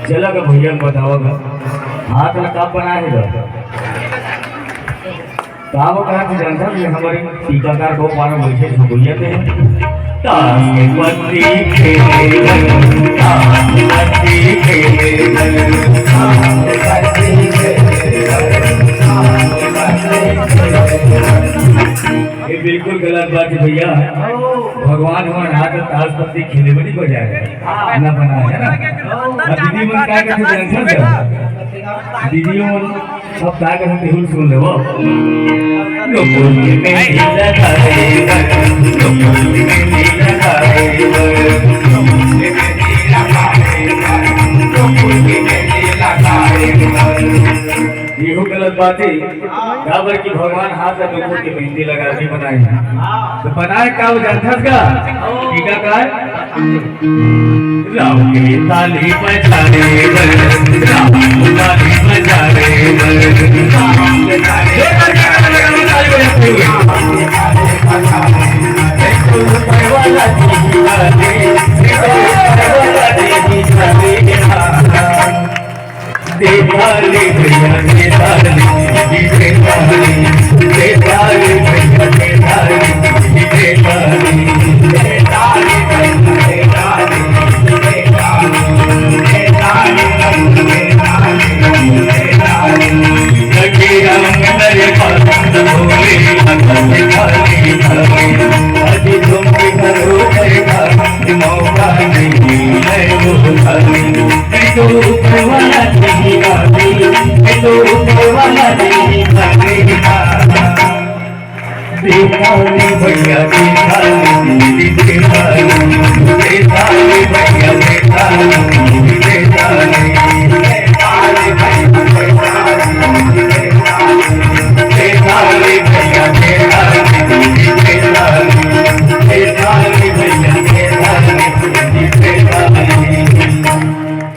चला का भैया बताओगा हाथ में काम बना है काम कहा से जानता कि हमारे टीकाकार को पाना बैठे भैया थे ताशपत्ती ये बिल्कुल गलत बात है भैया। भगवान हमारे हाथ में ताशपत्ती खेले में नहीं बजाए ना बना है ना। दीदी मन क्या कहते हैं दीदी मन सब क्या कहते हैं सुन ले वो लोगों में नहीं लगा ये गलत बात है बराबर की भगवान हाथ में लोगों की मेहंदी लगा के बनाए तो बनाए क्या वो जानता का टीकाकार राम के ताली बजा रे राम ताली बजा देवाली भैया देवाली देवाली देवाली भैया देवाली देवाली देवाली भैया देवाली देवाली देवाली भैया देवाली देवाली